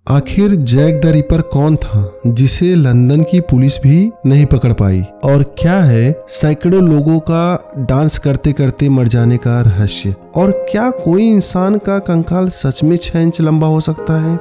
आखिर Jack the ripper कौन था जिसे लंदन की पुलिस भी नहीं पकड़ पाई, और क्या है सैकड़ों लोगों का डांस करते करते मर जाने का रहस्य, और क्या कोई इंसान का कंकाल सच में 6 इंच लंबा हो सकता है।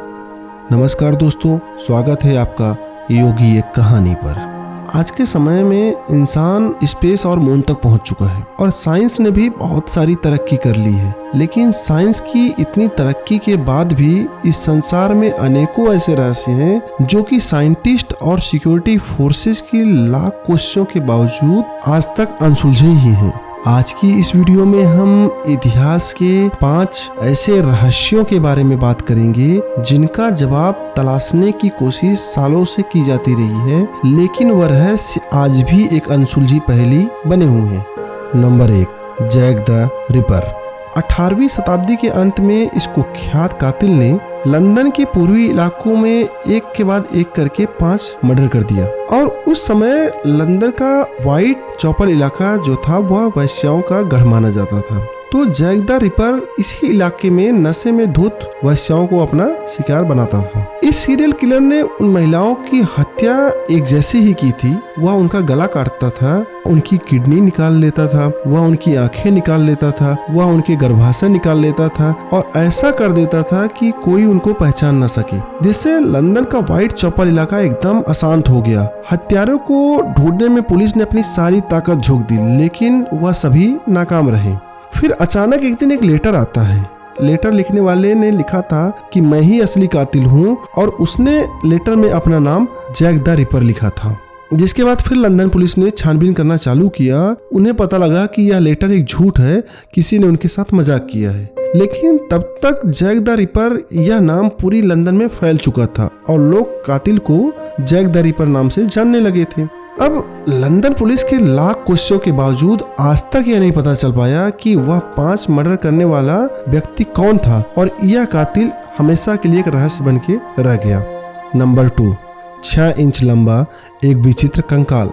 नमस्कार दोस्तों, स्वागत है आपका योगी एक कहानी पर। आज के समय में इंसान स्पेस और मून तक पहुंच चुका है और साइंस ने भी बहुत सारी तरक्की कर ली है, लेकिन साइंस की इतनी तरक्की के बाद भी इस संसार में अनेकों ऐसे रहस्य हैं जो कि साइंटिस्ट और सिक्योरिटी फोर्सेस की लाख कोशिशों के बावजूद आज तक अनसुलझे ही हैं। आज की इस वीडियो में हम इतिहास के 5 ऐसे रहस्यों के बारे में बात करेंगे जिनका जवाब तलाशने की कोशिश सालों से की जाती रही है, लेकिन वह रहस्य आज भी एक अनसुलझी पहेली बने हुए हैं। Number 1, Jack the Ripper. 18वीं शताब्दी के अंत में इस कुख्यात कातिल ने लंदन के पूर्वी इलाकों में एक के बाद एक करके 5 मर्डर कर दिया, और उस समय लंदन का व्हाइट चैपल इलाका जो था वह वैश्याओं का गढ़ माना जाता था। तो जैक द रिपर इसी इलाके में नशे में धुत वैश्याओं को अपना शिकार बनाता था। इस सीरियल किलर ने उन महिलाओं की हत्या एक जैसे ही की थी। वह उनका गला काटता था, उनकी किडनी निकाल लेता था, वह उनकी आंखें निकाल लेता था, वह उनके गर्भाशय निकाल लेता था, और ऐसा कर देता था कि कोई उनको पहचान न सके, जिससे लंदन का व्हाइट चैपल इलाका एकदम अशांत हो गया। हत्यारों को ढूंढने में पुलिस ने अपनी सारी ताकत झोंक दी, लेकिन वह सभी नाकाम रहे। फिर अचानक एक दिन एक लेटर आता है। लेटर लिखने वाले ने लिखा था कि मैं ही असली कातिल हूँ, और उसने लेटर में अपना नाम जैक द रिपर लिखा था। जिसके बाद फिर लंदन पुलिस ने छानबीन करना चालू किया। उन्हें पता लगा कि यह लेटर एक झूठ है, किसी ने उनके साथ मजाक किया है। लेकिन तब तक जैक द रिपर यह नाम पूरी लंदन में फैल चुका था और लोग कातिल को जैक द रिपर नाम से जानने लगे थे। अब लंदन पुलिस के लाख कोशिशों के बावजूद आज तक यह नहीं पता चल पाया कि वह 5 मर्डर करने वाला व्यक्ति कौन था, और यह कातिल हमेशा के लिए एक रहस्य बन के रह गया। नंबर 2, 6 इंच लंबा एक विचित्र कंकाल।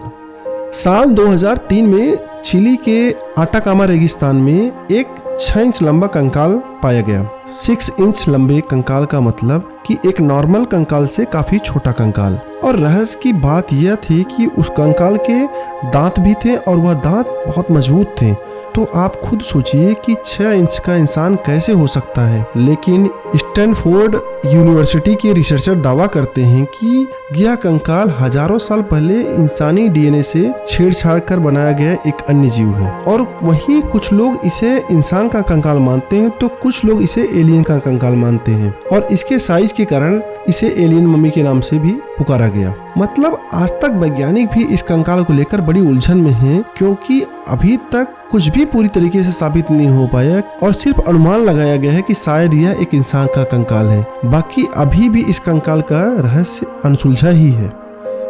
साल 2003 में चिली के आटाकामा रेगिस्तान में एक 6 इंच लंबा कंकाल पाया गया। 6 इंच लंबे कंकाल का मतलब कि एक नॉर्मल कंकाल से काफी छोटा कंकाल। और रहस्य की बात यह थी कि उस कंकाल के दांत भी थे, और वह दांत बहुत मजबूत थे। तो आप खुद सोचिए कि 6 इंच का इंसान कैसे हो सकता है। लेकिन स्टैनफोर्ड यूनिवर्सिटी के रिसर्चर दावा करते हैं कि यह कंकाल हजारों साल पहले इंसानी डीएनए से छेड़छाड़ कर बनाया गया एक अन्य जीव है। और वहीं कुछ लोग इसे इंसान का कंकाल मानते हैं, तो कुछ लोग इसे एलियन का कंकाल मानते हैं, और इसके साइज के कारण इसे एलियन मम्मी के नाम से भी पुकारा गया। मतलब आज तक वैज्ञानिक भी इस कंकाल को लेकर बड़ी उलझन में हैं, क्योंकि अभी तक कुछ भी पूरी तरीके से साबित नहीं हो पाया, और सिर्फ अनुमान लगाया गया है कि शायद यह एक इंसान का कंकाल है। बाकी अभी भी इस कंकाल का रहस्य अनसुलझा ही है।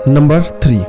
Number 3,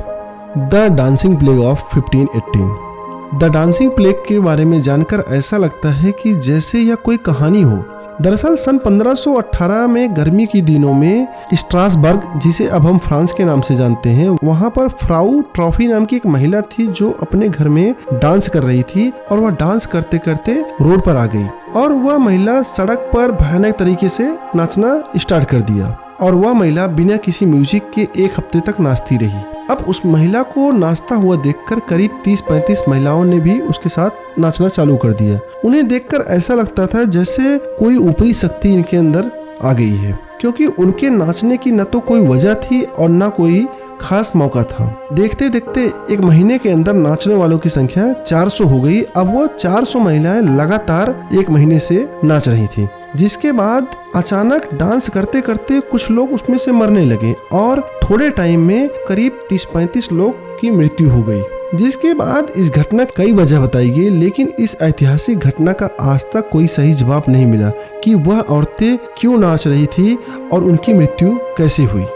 the dancing plague of 1518। The dancing plague के बारे में जानकर ऐसा लगता है कि जैसे यह कोई कहानी हो। दरअसल सन 1518 में गर्मी के दिनों में स्ट्रासबर्ग, जिसे अब हम फ्रांस के नाम से जानते हैं, वहां पर फ्राउ ट्रॉफी नाम की एक महिला थी जो अपने घर में डांस कर रही थी, और वह डांस करते करते रोड पर आ गई, और वह महिला सड़क पर भयानक तरीके से नाचना स्टार्ट कर दिया, और वह महिला बिना किसी म्यूजिक के 1 हफ्ते तक नाचती रही। अब उस महिला को नाचता हुआ देखकर करीब 30-35 महिलाओं ने भी उसके साथ नाचना चालू कर दिया। उन्हें देखकर ऐसा लगता था जैसे कोई ऊपरी शक्ति इनके अंदर आ गई है, क्योंकि उनके नाचने की न तो कोई वजह थी और न कोई खास मौका था। देखते देखते 1 महीने के अंदर नाचने वालों की संख्या 400 हो गई। अब वो 400 महिलाएं लगातार 1 महीने से नाच रही थी, जिसके बाद अचानक डांस करते करते कुछ लोग उसमें से मरने लगे, और थोड़े टाइम में करीब 30-35 लोग की मृत्यु हो गई। जिसके बाद इस घटना कई वजह बताई गई, लेकिन इस ऐतिहासिक घटना का आज तक कोई सही जवाब नहीं मिला कि वह औरतें क्यों नाच रही थी और उनकी मृत्यु कैसे हुई।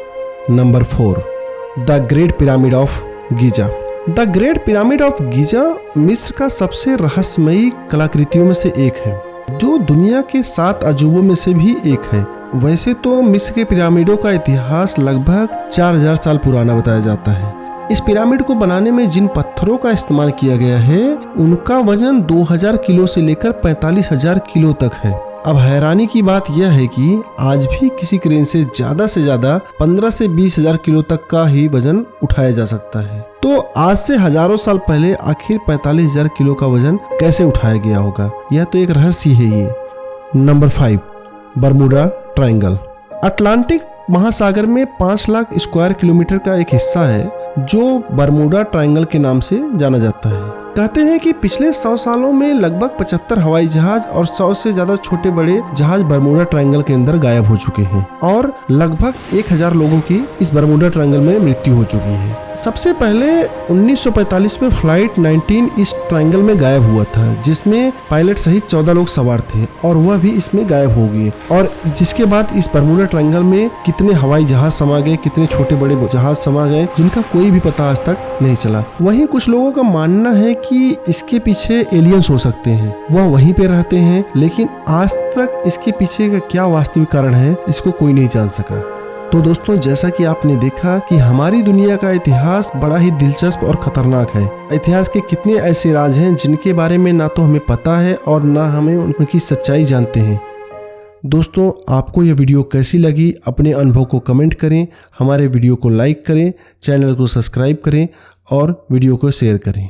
Number 4, the great pyramid of Giza. The great pyramid of Giza मिस्र का सबसे रहस्यमयी कलाकृतियों में से एक है, जो दुनिया के 7 अजूबों में से भी एक है। वैसे तो मिस्र के पिरामिडों का इतिहास लगभग 4000 साल पुराना बताया जाता है। इस पिरामिड को बनाने में जिन पत्थरों का इस्तेमाल किया गया है, उनका वजन 2000 किलो से लेकर 45,000 किलो तक है। अब हैरानी की बात यह है कि आज भी किसी क्रेन से ज्यादा 15 से 20 हजार किलो तक का ही वजन उठाया जा सकता है। तो आज से हजारों साल पहले आखिर 45 हजार किलो का वजन कैसे उठाया गया होगा, यह तो एक रहस्य है ये। Number 5, Bermuda triangle. अटलांटिक महासागर में 5 लाख स्क्वायर किलोमीटर का एक हिस्सा है जो बरमूडा ट्रायंगल के नाम से जाना जाता है। कहते हैं कि पिछले 100 सालों में लगभग 75 हवाई जहाज और 100 से ज्यादा छोटे बड़े जहाज बरमूडा ट्रायंगल के अंदर गायब हो चुके हैं और लगभग 1000 लोगों की इस बरमूडा ट्रायंगल में मृत्यु हो चुकी है। सबसे पहले 1945 में फ्लाइट 19 इस ट्रायंगल में गायब हुआ था, जिसमें पायलट सहित 14 लोग सवार थे और वह भी इसमें गायब हो गए। और जिसके बाद इस बरमूडा ट्रायंगल में कितने हवाई जहाज समा गए, कितने छोटे बड़े जहाज समा गए, जिनका कोई भी पता आज तक नहीं चला। वहीं कुछ लोगों का मानना है कि इसके पीछे एलियंस हो सकते हैं, वह वहीं पे रहते हैं, लेकिन आज तक इसके पीछे का क्या वास्तविक कारण है इसको कोई नहीं जान सका। तो दोस्तों, जैसा कि आपने देखा कि हमारी दुनिया का इतिहास बड़ा ही दिलचस्प और खतरनाक है। इतिहास के कितने ऐसे राज हैं जिनके बारे में ना तो हमें पता है और ना हमें उनकी सच्चाई जानते हैं। दोस्तों, आपको यह वीडियो कैसी लगी, अपने अनुभव को कमेंट करें, हमारे वीडियो को लाइक करें, चैनल को सब्सक्राइब करें और वीडियो को शेयर करें।